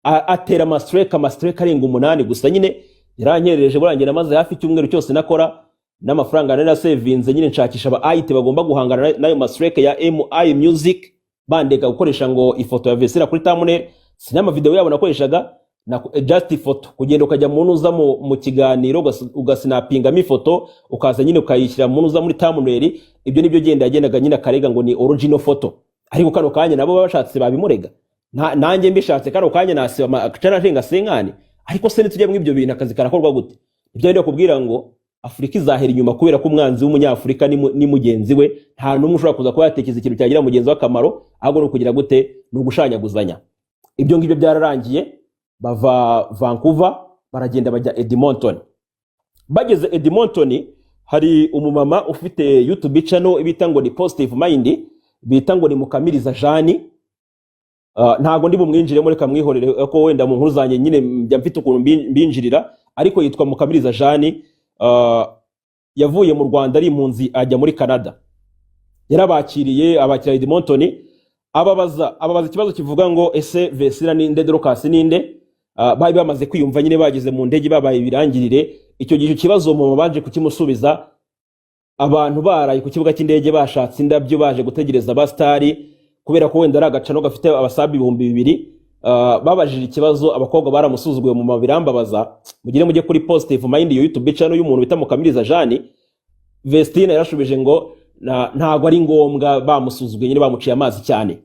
atera amastreka arenga 8 gusa. Nyine yaranyerereje burangira maze hafi icyumweru cyose nakora n'amafaranga nari nasevinze, nyine nshakisha aba IT bagomba guhangana nayo mastreka ya MI Music, bandeka gukoresha ngo ifoto ya Vestine kuri thumbnail, sinama video yabo nakoreshaga na just ifoto, kugenda ukajya muntu uza mu kiganiro ugasinapingamo ifoto, ukaza nyine ukayishyira muntu uza muri thumbnail. Ibyo nibyo yagendaga nyine akarega ngo ni original photo, ariko kano kanya nabo babashatse babimurega. Nanjye mbishatse kano kanya nasiba akacana ntenga senkani, ariko se nitujye mu ibyo bintu akazi karakorwa gute? Ibyo ndi kubwira ngo Afrika izahera inyuma, kubera ko umwanzi w'umunyafrika ni mugenzi we. Nta numwe ushobora kuza kuba yatekereza ikintu cyagira mugenzi we akamaro, ahubwo no kugira gute, no gushanyaguzanya. Ibyo ngibyo byararangiye, bava Vancouver baragenda bajya Edmonton. Bageze Edmonton, hari umumama ufite YouTube channel bita ngo ni Positive Mind, bita ngo ni Mukamiriza Jani. Ntago ndi bumwinjiremo, reka mwihorere ko wenda mu nkuru zanye nyine njya mfite ukuntu mbinjirira, ariko yitwa Mukamiriza Jani. Yavuye mu Rwanda ari impunzi ajya muri Canada. Yarabakiriye abakira Edmonton, ababaza ikibazo kivuga ngo ese Vestine ninde, Dorcas ninde? Bari bamaze kwiyumva nyine bageze mu ndege babaye birangirire. Icyo gihe kibazo mu baje kukimusubiza, abantu baraye ku kibuga cy'indege bashatse indabyo baje gutegereza abastari, kubera ko wenda ari agacano gafite abasabi 2,000. Babajije ikibazo, abakobwa baramusuzuguye mu mabirambabaza. Mugire mujye kuri Positive Mind yo YouTube channel y'umuntu bita Mukamiriza Jani. Vestine yarashubije ngo ntago ari ngombwa, bamusuzuguye nyine bamuciye amazi cyane.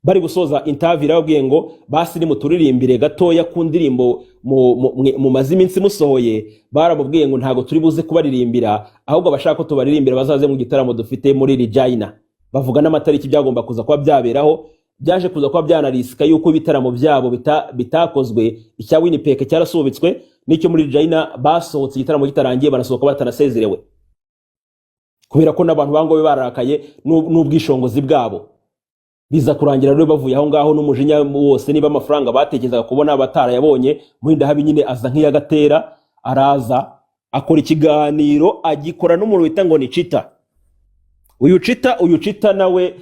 Bari gusoza interview yarabwiye ngo basi ni muturirimbire gatoya ku ndirimbo mu maziminsi musohoye. Baramubwiye ngo ntago turi buze kubaririmbira, ahubwo bashaka ko tubaririmbira bazaze mu gitaramo dufite muri Regina. Bavuga n'amatariki byagomba kuza kuba byaberaho, byaje kuza kuba byanarisika yuko ibitaramo byabo bitakozwe. Icya Winnipeg cyarasubitswe, n'icyo muri Regina basohotse igitaramo kitarangiye, banasohoka batanasezerewe, kubera ko n'abantu bangobe bararakaye n'ubwishongozi bwabo. Biza kurangira rero bavuye aho ngaho n'umujinya wose, niba amafaranga batekerezaga kubona batarayabonye. Muri Ndahabi nyine aza nk'iyagatera, araza akora ikiganiro, agikora n'umuntu wita ngo ni Chita. Uyu Chita nawe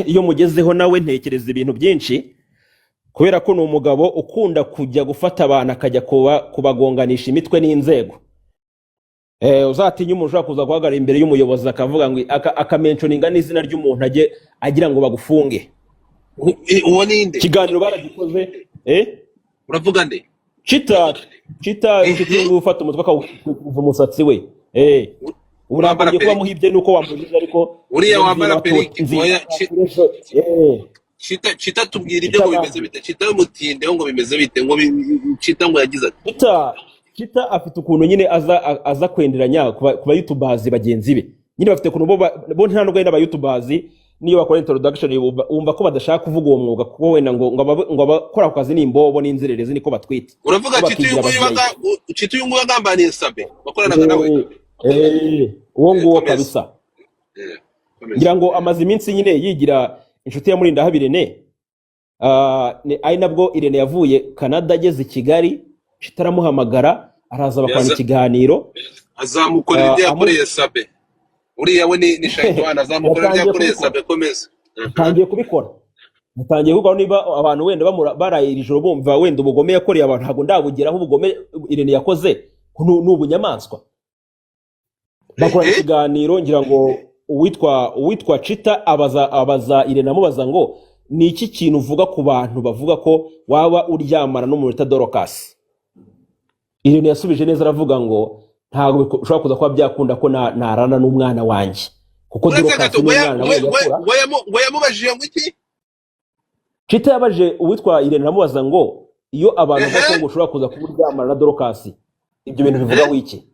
iyo mugezeho nawe ntekereza ibintu byinshi, kubera ko ni umugabo ukunda kujya gufata abantu akajya kubagonganisha imitwe n'inzego. uzatinya umuntu ushobora kuza guhagarara imbere y'umuyobozi akavuga ngo akamentioninga n'izina ry'umuntu agira ngo bagufunge. Uwo ninde? Ikiganiro baragikoze. Uravuga nde? Chita inshuti yo gufata umutwe akawuva umusatsi we. Urambara kuba muhibye nuko wamujije ariko uriya wambara perike. Chita tubwira ibyo ngo bimeze bite. Chita y'umutinde ngo bimeze bite ngo Chita ngo yagize ati. Chita afite ukuntu nyine aza kwenderanya kuba YouTubers bagenzi be. Nyine bafite ukuntu bo nta nubwo n'aba YouTubers niyo bakora introduction umva ko badashaka kuvuga uwo mwuga kuko wenda ngo abakora ku kazi n'imbobo n'inzererezi niko batwite. Uravuga Chita uyu nguyu agambaniye Sabe bakoranaga nawe. Uwo nguwo kabisa. Ngira ngo amaze iminsi nyine yigira inshuti ya Murindahabi Irene. Ari nabwo Irene yavuye Canada ageze i Kigali, Chita aramuhamagara araza bakwana ikiganiro. Azamukorera ibyo yakoreye Sabe. Uriya we ni Shayitani azamukorera ibyo yakoreye Sabe komeza. Natangiye kubikora. Natangiye kuko niba abantu wenda baraye ijoro bumva wenda ubugome yakoreye abantu ntago ndabugeraho ubugome Irene yakoze n'ubunyamaswa. Bakora ikiganiro ngira ngo uwitwa Chita abaza Irene amubaza ngo ni iki kintu uvuga ku bantu bavuga ko waba uryamana n'umuntu uta Dorcas. Irene yasubije neza aravuga ngo ntago ushobora kuza kuba byakunda ko narana n'umwana wanjye kuko Dorcas n'umwana we yamubajije ngo iki. Chita yabaje uwitwa Irene aramubaza ngo iyo abantu bavuga ngo ushobora kuza kuba uryamana na Dorcas ibyo bintu bivuga wiki.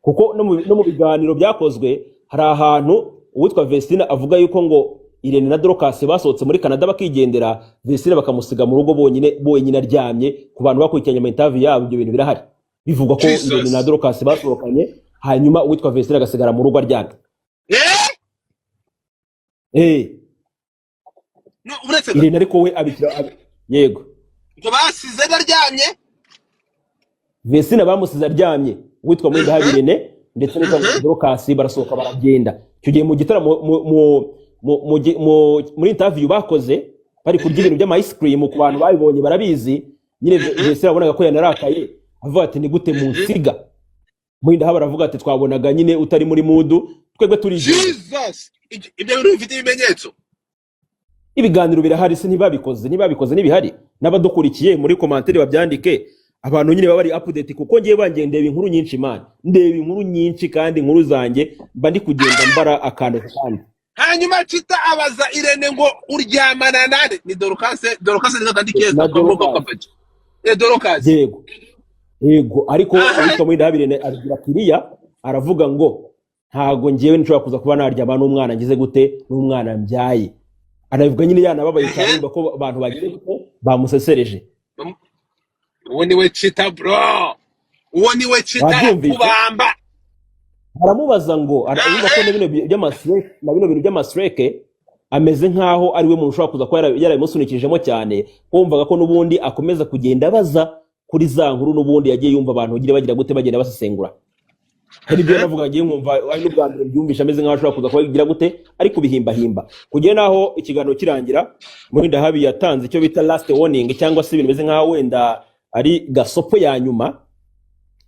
Kuko no mu biganiro byakozwe hari ahantu uwitwa Vestina avuga yuko ngo Irene na Dorcas basohotse muri Canada bakigendera, Vestina bakamusiga mu rugo bonyine aryamye. Ku bantu bakurikiranye mu interview yabo ibyo bintu birahari bivugwa ko Irene na Dorcas basohokanye hanyuma uwitwa Vestina agasigara mu rugo aryamye. No uretse Irene ariko we abikira yego ngo basize aryamye. Vestina bamusize aryamye uwitwa Murindahabi Irene ndetse n'uwitwa Dorcas barasohoka baragenda. Icyo gihe mu gitaramo muri interview bakoze bari kurya ibintu by'ama ice cream ku bantu babibonye barabizi nyine Vestina abonaga ko yanarakaye avuga ati ni gute munsiga. Murindahabi aravuga ati twabonaga nyine utari muri mood twebwe turi Jesus ibyo bintu bifite ibimenyetso. Ibiganiro birahari se ntibabikoze n'ibihari n'abadukurikiye muri commentaire babyandike abantu nyine baba bari update kuko ngiye ndeba inkuru nyinshi man ndeba inkuru nyinshi kandi inkuru zanjye mba ndi kugenda mbara akantu kandi. Hanyuma Chita abaza Irene ngo uryamana nande ni Dorcas ni kandi keza ko kapaje. Dorcas yego ariko ariko Murindahabi Irene agira kiriya aravuga ngo ntago ngiyewe nshobora kuza kuba naryama n'umwana ngize gute n'umwana mbyaye. Aravuga nyine yanababaye cyane ko abantu bagize gute bamusesereje. Uwo niwe Chita bro. Uwo niwe Chita kubamba. Aramubaza ngo aravuga ko n'ibintu by'amasreke ameze nkaho ari we muntu ushobora kuza kuba yarabimusunikijemo cyane. Kumvaga ko nubundi akomeza kugenda baza kuri za nkuru nubundi yagiye yumva abantu bagira gute bagenda basesengura. Hari byo navuga ngiye nkumva ari n'ubwambere byumvisha ameze nkaho ashobora kuza kuba yagira gute ari kubihimba. Kugera naho ikiganiro kirangira Murindahabi yatanze icyo bita last warning cyangwa se ibintu bimeze nkaho wenda ari gasopo ya nyuma.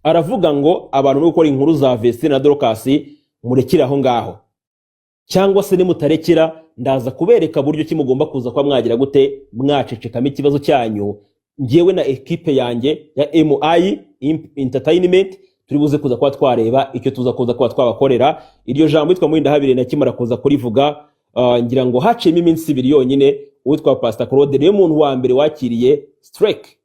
Aravuga ngo abantu no gukora inkuru za Vestina na Dorcas murekire aho ngaho cyangwa se nimutarekera ndaza kubereka buryo ki mugomba kuza kwa mwagira gute mwacecekamo ikibazo cyanyu. Ngiyewe na equipe yanjye ya MI Entertainment turi buze kuza kwa twareba icyo tuza kuza kwa twabakorera. Iryo jambo yitwa Murindahabi Irene akimara kuza kurivuga ngira ngo haciyemo iminsi 2 yonyine uwitwa Pastor Claude niyo muntu wa mbere wakiriye strike.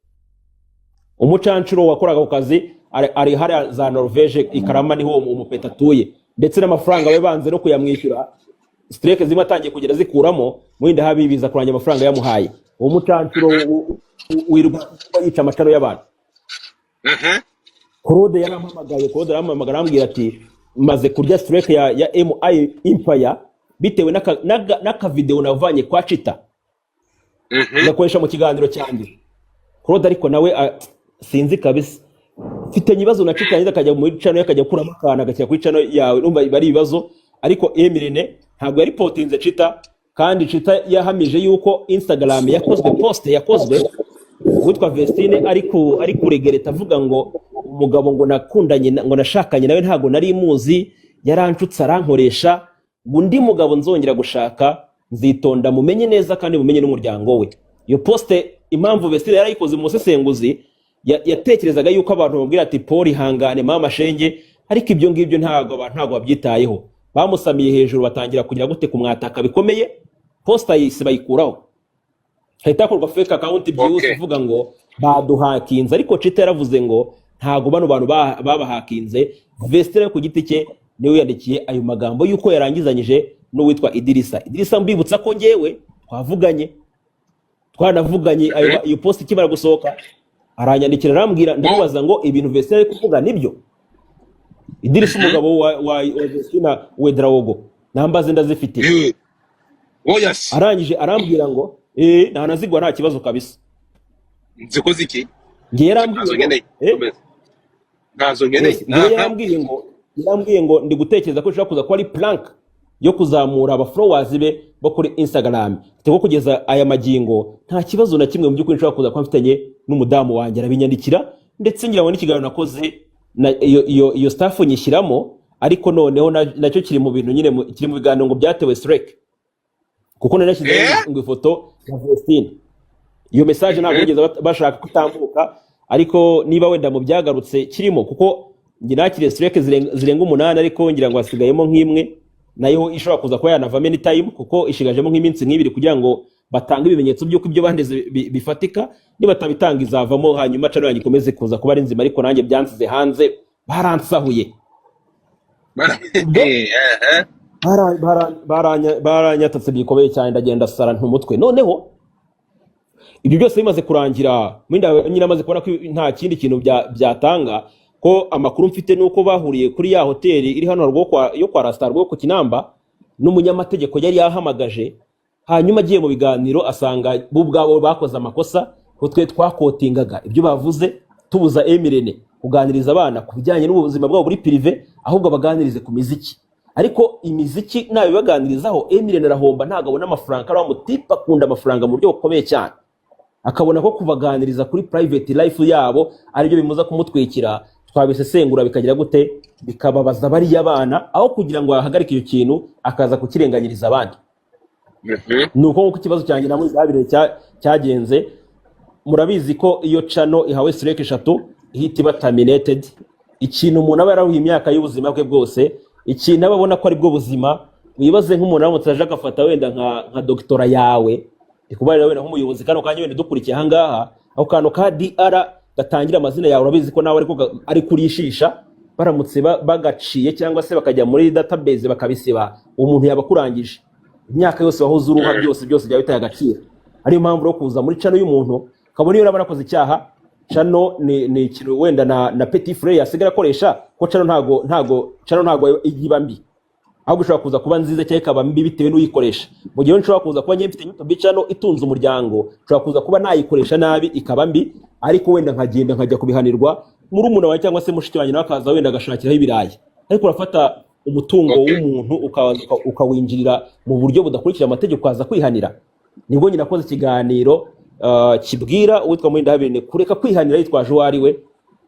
Umucancuro wakoraga ku kazi ari hari za Norvege ikarama niho umupeta atuye ndetse n'amafaranga we banze no kuyamwishyura. Strike zimwe atangiye kugera zikuramo Murindahabi biza kuranya amafaranga yamuhaye. Uwo mucancuro wirwa yica amacaro y'abantu. Claude yarampamagara ambwira ati maze kurya strike ya MI Empire bitewe n'aka video navanye kwa Chita. Ndakoresha mu kiganiro cyanjye. Claude ariko nawe sinzi kabisa mfite ibibazo na Chita yenda kajya muri channel yakajya kuramo akana gakira kuri channel yawe numva bari ibibazo ariko Irene ntabwo yari potinze Chita kandi Chita yahamije yuko Instagram yakozwe post yakozwe witwa Vestine ari kuregereta avuga ngo umugabo ngo nakundanye ngo nashakanye nawe ntago nari muzi yaranshutse arankoresha, undi mugabo nzongera gushaka nzitonda mumenye neza kandi mumenye n'umuryango we. Iyo poste impamvu Vestine yarayikoze mu musesenguzi yatekerezaga yuko abantu bamubwira ati Paul ihangane mama shenge, ariko ibyo ngibyo ntago babyitayeho, bamusamiye hejuru batangira kugira gute kumwataka bikomeye, posta yise bayikuraho, hahita hakorwa fake account byose uvuga ngo baduhakinze, ariko Chita yaravuze ngo ntago bano bantu babahakinze. Vestine ku giti cye niwe yandikiye ayo magambo yuko yarangizanyije n'uwitwa Idirisa mbibutsa ko ngewe twanavuganye iyo post ikimara gusohoka, aranyandikira arambwira ndamubaza ngo ibintu Vestine ari kuvuga nibyo. Idirisa umugabo wa Vestine Wedrawogo nambaze ndazifite, arangije arambwira ngo ntanazigwa nta kibazo kabisa. Nzikoze iki ngiye yarambwiye ngo ndi gutekereza ko ushaka kuza ko ari plank yo kuzamura aba followers be bo kuri Instagram, teko kugeza aya magingo nta kibazo na kimwe mu by'ukuri nshaka kuza ko mfitanye n'umudamu wanjye arabinyandikira, ndetse ngira ngo n'ikiganiro nakoze na iyo staff nyishyiramo, ariko noneho nacyo kiri mu bintu nyine kiri mu biganiro ngo byatewe strike, kuko nanashyizeho ngo ifoto ya Vestine. Iyo message ntabwo bigeze bashaka kutambuka, ariko niba wenda mu byagarutse kirimo, kuko ngi nakire strike zirenga 8, ariko ngira ngo hasigayemo nk'imwe nayo ishobora kuza kuba yanavamo anytime, kuko ishigajemo nk'iminsi nk'ibiri kugira ngo batanga ibimenyetso by'uko ibyo bandeze bifatika, niba tabitanga izavamo, hanyuma cano yanjye ikomeze kuza kuba ari nzima. Ariko nanjye byansize hanze baransahuye, baranyatatse bikomeye cyane, ndagenda sara ntumutwe. Noneho ibyo byose bimaze kurangira, nyine amaze kubona ko nta kindi kintu byatanga, ko amakuru mfite nuko bahuriye kuri ya hoteli iri hano yo kwa Rastar rwo ku Kinamba, n'umunyamategeko yari yahamagaje, hanyuma agiye mu biganiro asanga bo ubwabo bakoze amakosa, ko twe twakotingaga ibyo bavuze tubuza Emirene kuganiriza abana ku bijyanye n'ubuzima bwabo buri prive, ahubwo baganirize ku miziki. Ariko imiziki nabe baganirizaho Emirene arahomba, ntago abona amafaranga, ari amutipa akunda amafaranga mu buryo bukomeye cyane, akabona ko kubaganiriza kuri private life yabo ari byo bimuza kumutwikira. Twabisesengura bikagira gute, bikababaza bari y'abana, aho kugira ngo ahagarike iyo kintu akaza kukirenganyiriza abandi. Nuko nko kibazo cyanjye na muri babire cyagenze. Murabizi ko iyo channel ihawe strike 3 ihita iba terminated, ikintu umuntu aba yarahuye imyaka y'ubuzima bwe bwose, ikintu ababona ko ari bwo buzima. Wibaze nk'umuntu aramutse aje agafata wenda nka doktora yawe, ikubarira wenda nk'umuyobozi kano kanya wenda dukurikiye ahangaha, aho kano ka DR gatangira amazina yawe, urabizi ko nawe ari kurishisha, baramutse bagaciye cyangwa se bakajya muri database bakabisiba, umuntu yabakurangije imyaka yose wahoze uruha byose byabitaye agaciro. Ari impamvu ro kuza muri channel y'umuntu kabone iyo barakoze icyaha, channel ni ikintu wenda na Petit Frere yasigara akoresha, ko channel ntago igiba mbi, ahubwo ushobora kuza kuba nziza cyangwa ikaba mbi bitewe n'uyikoresha. Mu gihe nshobora kuza kuba nyemfite YouTube channel itunze umuryango, ushobora kuza kuba nayikoresha nabi ikaba mbi, ariko wenda nkajya kubihanirwa muri umuntu wawe cyangwa se mushiki wanjye nakaza wenda agashakiraho ibirayi. Ariko urafata umutungo w'umuntu ukawinjirira mu buryo budakurikira amategeko, ukaza kwihanira. Nibwo nyine nakoze ikiganiro kibwira uwitwa Murindahabirene kureka kwihanira yitwaje uwo ari we,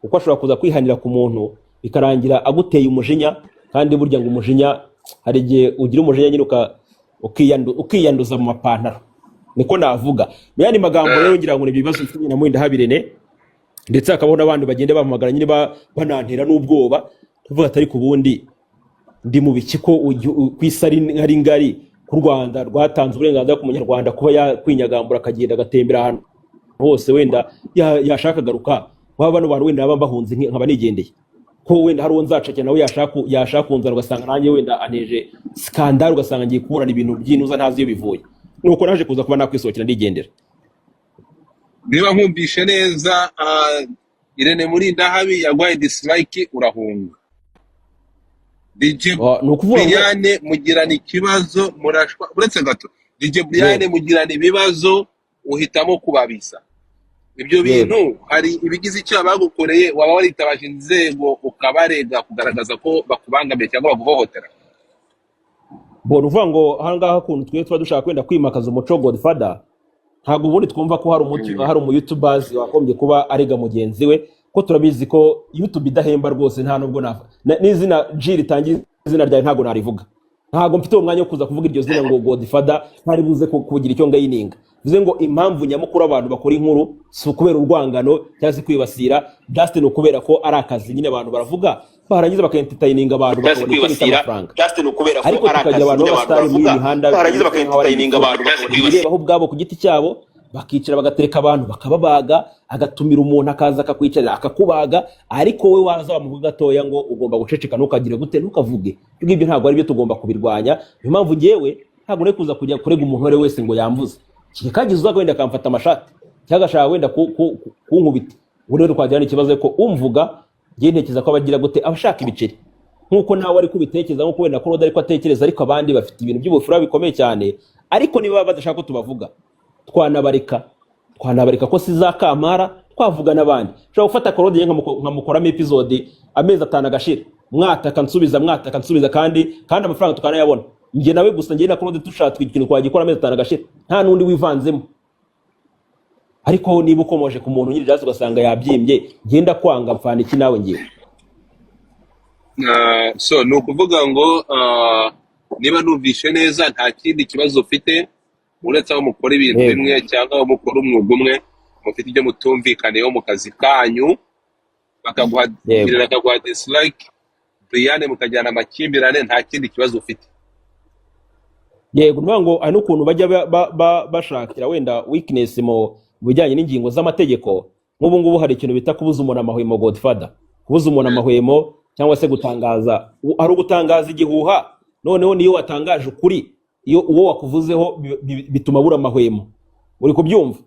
uko ashobora kuza kwihanira ku muntu bikarangira aguteye umujinya, kandi burya ngo umujinya hari igihe ugira umujinya nyine ukiyanduza mu mapantaro, niko navuga. Myani magambo rero ngira ngo ibibazo mfite na Murindahabirene, ndetse akabona abandi bagende bahamagara nyine banantera n'ubwoba, tuvuga atari ku bundi ndi mu biki ko kwisari ari ngari ku Rwanda rwatanze uburenganzira ku munyarwanda kuba yakwinyagambura akagenda agatembera hano hose, wenda yashaka garuka waba no bantu wenda bahunze nkaba nigendeye, ko wenda hari nzacake nawe yashaka kunzana ugasanga nanjye wenda aneje skandal, ugasanga ngiye kuburana ibintu by'inuza ntazi iyo bivuye. Nuko naje kuza kuba nakwisohokera ndigendera. Niba nkumvishe neza Irene Murindahabi yagwaye dislike urahunga. DJ Brian mugirana ikibazo murashwa, uretse gato DJ Brian mugirana ibibazo uhitamo kubabisa. Ibyo bintu hari ibigize icyo bagukoreye, waba waritabaje inzego ukabarega kugaragaza ko bakubangamiye cyangwa baguhohotera? Bona uvuga ngo ahangaha kuntu twe tuba dushaka kwenda kwimakaza umuco Godfather, ntabwo ubundi twumva ko hari umu YouTubers wakombye kuba arega mugenzi we, ko turabizi ko YouTube idahemba rwose, nta nubwo n'izina G ritangiye izina ryawe ntago narivuga, ntago mfite umwanya wo kuza kuvuga iryo zina ngo Godfather ntari buze kugira icyo ngayininga. Bivuze ngo impamvu nyamukuru abantu bakora inkuru si ukubera urwangano cyangwa se kwibasira, just ni ukubera ko ari akazi nyine abantu baravuga barangiza bakentertaininga abantu bakabona amafaranga. Ariko tukajya abantu b'abasitari muri imihanda barangiza bakenteraininga abantu birebaho ubwabo ku giti cyabo, bakicara bagateka abantu bakababaga, agatumira umuntu akaza akakwicarira akakubaga, ariko we waza wamuvuga gatoya ngo ugomba guceceka ntukagire gute ntukavuge. Ibyo ntabwo ari byo tugomba kubirwanya. Niyo mpamvu ngewe ntabwo nari kuza kujya kurega umuntu wese ngo yamvuze, kikagize uza wenda akamfata amashati cyangwa ashaka wenda kunkubita. Ubu rero twagirana ikibazo ko umvuga ngiye ntekereza ko abagira gute abashaka ibiceri, nkuko nawe ari kubitekereza, nkuko wenda ko Roda ariko atekereza, ariko abandi bafite ibintu by'ubufura bikomeye cyane. Ariko niba badashaka ko tubavuga, twanabareka ko si za Kamara, twavuga n'abandi. Ushobora gufata Claude nkamukoramo episode amezi 5 agashira, mwataka nsubiza kandi amafaranga tukanayabona. Nge nawe gusa ngiye na Claude tushatse ikintu twagikora amezi 5 agashira, nta nundi wivanzemo. Ariko niba ukomoje ku muntu nyiri jazi ugasanga yabyimbye, ngenda kwanga mfana iki nawe ngiye. So no kuvuga ngo niba numvishe neza nta kindi kibazo ufite uretse aho mukora ibintu bimwe cyangwa aho mukora umwuga umwe mufite ibyo mutumvikaneho mu kazi kanyu, bakaguha dislike Brian mukajyana amakimbirane, nta kindi kibazo ufite. Yego nuvuga ngo ari n'ukuntu bajya bashakira wenda weakness mu bijyanye n'ingingo z'amategeko. Nk'ubu ngubu hari ikintu bita kubuza umuntu amahwemo Godfather, kubuza umuntu amahwemo cyangwa se gutangaza, ari ugutangaza igihuha. Noneho niyo watangaje ukuri, iyo uwo wakuvuzeho bituma bura amahwemo. Uri kubyumva?